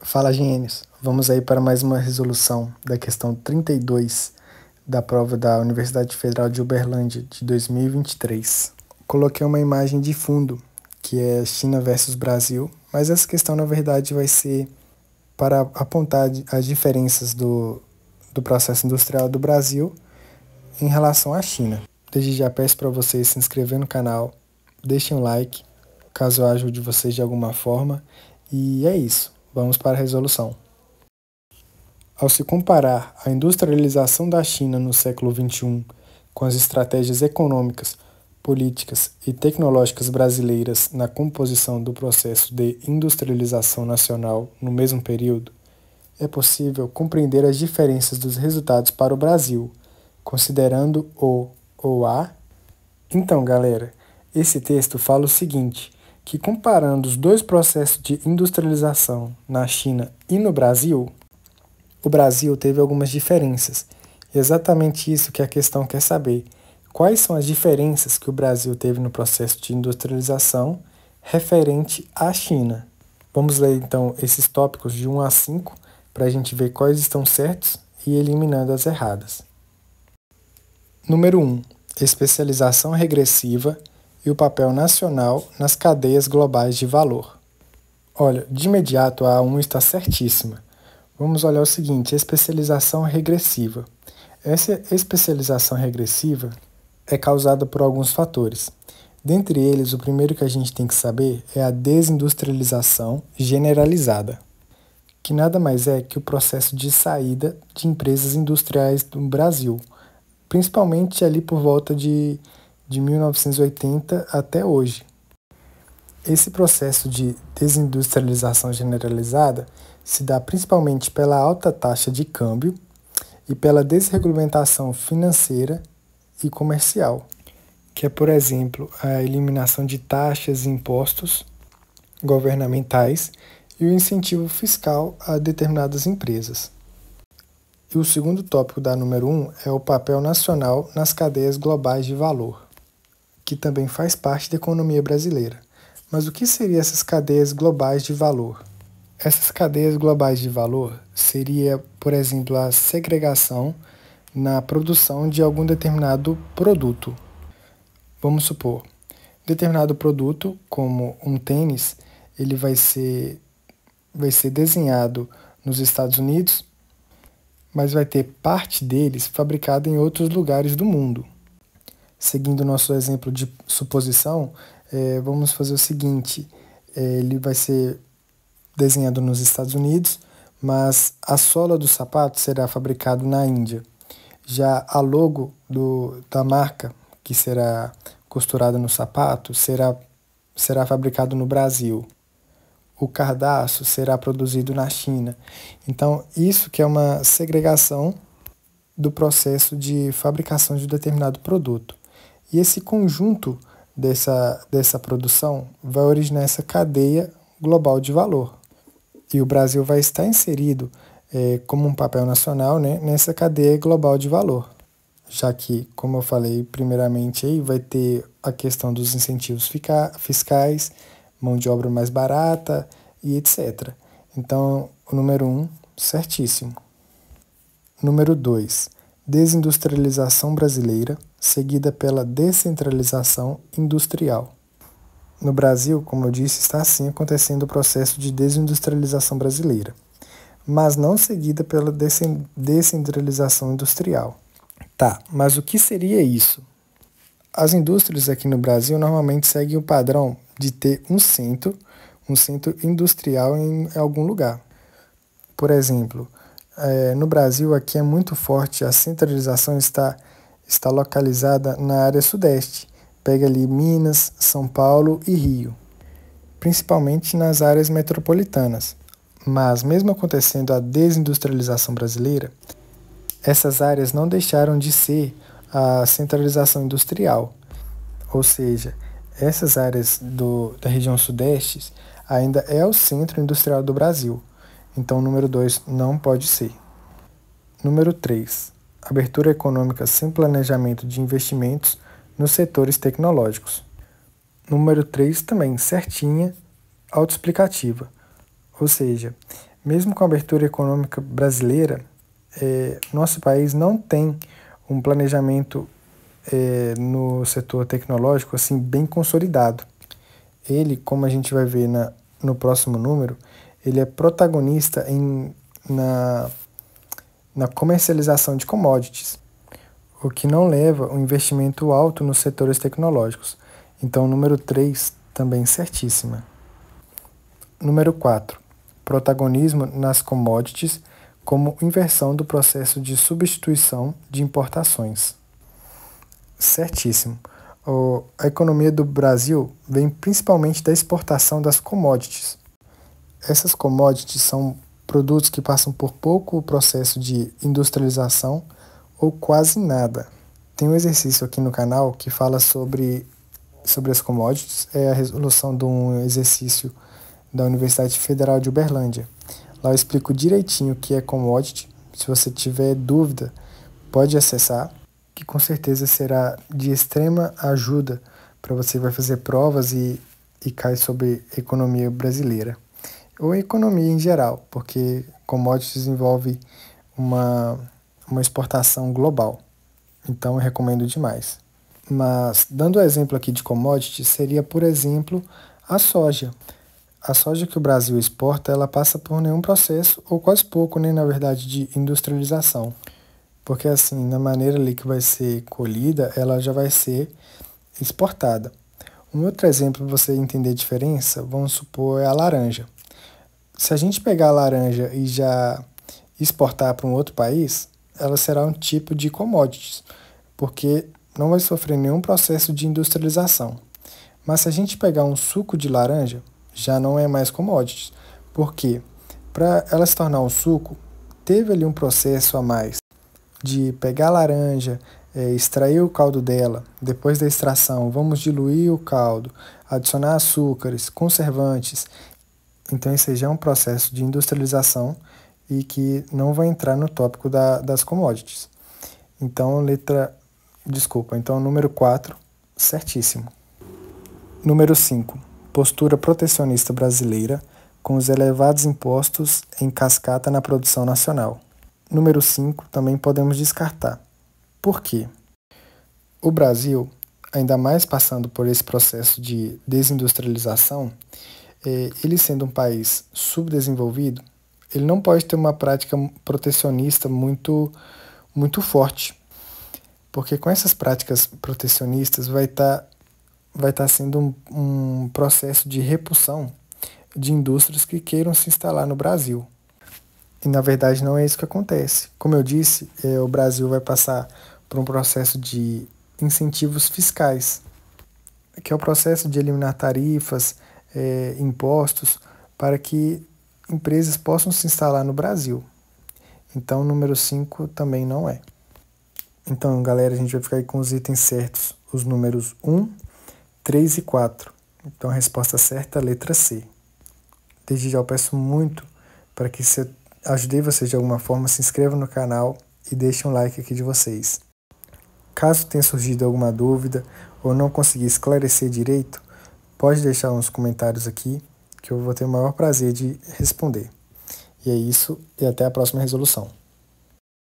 Fala, gênios! Vamos aí para mais uma resolução da questão 32 da prova da Universidade Federal de Uberlândia de 2023. Coloquei uma imagem de fundo, que é China versus Brasil, mas essa questão, na verdade, vai ser para apontar as diferenças do processo industrial do Brasil em relação à China. Desde já peço para vocês se inscreverem no canal, deixem um like, caso eu ajude vocês de alguma forma, e é isso. Vamos para a resolução. Ao se comparar a industrialização da China no século XXI com as estratégias econômicas, políticas e tecnológicas brasileiras na composição do processo de industrialização nacional no mesmo período, é possível compreender as diferenças dos resultados para o Brasil, considerando o ou a. Então, galera, esse texto fala o seguinte, que comparando os dois processos de industrialização na China e no Brasil, o Brasil teve algumas diferenças. E é exatamente isso que a questão quer saber. Quais são as diferenças que o Brasil teve no processo de industrialização referente à China? Vamos ler então esses tópicos de 1 a 5 para a gente ver quais estão certos e eliminando as erradas. Número 1. Especialização regressiva e o papel nacional nas cadeias globais de valor. Olha, de imediato a A1 está certíssima. Vamos olhar o seguinte, especialização regressiva. Essa especialização regressiva é causada por alguns fatores. Dentre eles, o primeiro que a gente tem que saber é a desindustrialização generalizada, que nada mais é que o processo de saída de empresas industriais do Brasil, principalmente ali por volta de 1980 até hoje. Esse processo de desindustrialização generalizada se dá principalmente pela alta taxa de câmbio e pela desregulamentação financeira e comercial, que é, por exemplo, a eliminação de taxas e impostos governamentais e o incentivo fiscal a determinadas empresas. E o segundo tópico da número 1 é o papel nacional nas cadeias globais de valor, que também faz parte da economia brasileira. Mas o que seriam essas cadeias globais de valor? Essas cadeias globais de valor seria, por exemplo, a segregação na produção de algum determinado produto. Vamos supor, determinado produto, como um tênis, ele vai ser desenhado nos Estados Unidos, mas vai ter parte deles fabricada em outros lugares do mundo. Seguindo o nosso exemplo de suposição, vamos fazer o seguinte, ele vai ser desenhado nos Estados Unidos, mas a sola do sapato será fabricada na Índia. Já a logo da marca, que será costurada no sapato, será fabricado no Brasil. O cardaço será produzido na China. Então, isso que é uma segregação do processo de fabricação de um determinado produto. E esse conjunto dessa produção vai originar essa cadeia global de valor. E o Brasil vai estar inserido como um papel nacional, né, nessa cadeia global de valor. Já que, como eu falei primeiramente, aí vai ter a questão dos incentivos fiscais, mão de obra mais barata e etc. Então, o número 1, certíssimo. Número 2, desindustrialização brasileira, seguida pela descentralização industrial. No Brasil, como eu disse, está assim acontecendo o processo de desindustrialização brasileira, mas não seguida pela descentralização industrial. Tá, mas o que seria isso? As indústrias aqui no Brasil normalmente seguem o padrão de ter um centro industrial em algum lugar. Por exemplo, no Brasil aqui é muito forte, a centralização está localizada na área sudeste. Pega ali Minas, São Paulo e Rio, principalmente nas áreas metropolitanas. Mas mesmo acontecendo a desindustrialização brasileira, essas áreas não deixaram de ser a centralização industrial. Ou seja, essas áreas da região sudeste ainda é o centro industrial do Brasil. Então, o número 2 não pode ser. Número 3. Abertura econômica sem planejamento de investimentos nos setores tecnológicos. Número 3 também, certinha, autoexplicativa. Ou seja, Mesmo com a abertura econômica brasileira, nosso país não tem um planejamento no setor tecnológico assim bem consolidado. Ele, como a gente vai ver no próximo número, ele é protagonista na comercialização de commodities, o que não leva um investimento alto nos setores tecnológicos. Então, número 3, também certíssima. Número 4, protagonismo nas commodities como inversão do processo de substituição de importações. Certíssimo. A economia do Brasil vem principalmente da exportação das commodities. Essas commodities são produtos que passam por pouco processo de industrialização ou quase nada. Tem um exercício aqui no canal que fala sobre as commodities, é a resolução de um exercício da Universidade Federal de Uberlândia. Lá eu explico direitinho o que é commodity. Se você tiver dúvida, pode acessar, que com certeza será de extrema ajuda para você vai fazer provas e cai sobre economia brasileira. Ou economia em geral, porque commodities envolve uma exportação global. Então eu recomendo demais. Mas, dando o exemplo aqui de commodities, seria, por exemplo, a soja. A soja que o Brasil exporta, ela passa por nenhum processo, ou quase pouco, né, na verdade, de industrialização. Porque assim, na maneira ali que vai ser colhida, ela já vai ser exportada. Um outro exemplo para você entender a diferença, vamos supor, é a laranja. Se a gente pegar a laranja e já exportar para um outro país, ela será um tipo de commodities, porque não vai sofrer nenhum processo de industrialização. Mas se a gente pegar um suco de laranja, já não é mais commodities, porque para ela se tornar um suco, teve ali um processo a mais de pegar a laranja, extrair o caldo dela, depois da extração vamos diluir o caldo, adicionar açúcares, conservantes. Então esse já é um processo de industrialização e que não vai entrar no tópico das commodities. Então número 4, certíssimo. Número 5, postura protecionista brasileira com os elevados impostos em cascata na produção nacional. Número 5, também podemos descartar. Por quê? O Brasil, ainda mais passando por esse processo de desindustrialização, ele sendo um país subdesenvolvido, ele não pode ter uma prática protecionista muito forte, porque com essas práticas protecionistas vai estar sendo um processo de repulsão de indústrias que queiram se instalar no Brasil. E na verdade não é isso que acontece. Como eu disse, o Brasil vai passar por um processo de incentivos fiscais, que é o processo de eliminar tarifas, impostos, para que empresas possam se instalar no Brasil. Então, o número 5 também não é. Então, galera, a gente vai ficar aí com os itens certos, os números 1, 3 e 4. Então, a resposta certa é a letra C. Desde já eu peço muito para que se eu ajudei vocês de alguma forma, se inscrevam no canal e deixem um like aqui de vocês. Caso tenha surgido alguma dúvida ou não conseguir esclarecer direito, pode deixar uns comentários aqui que eu vou ter o maior prazer de responder. E é isso, e até a próxima resolução.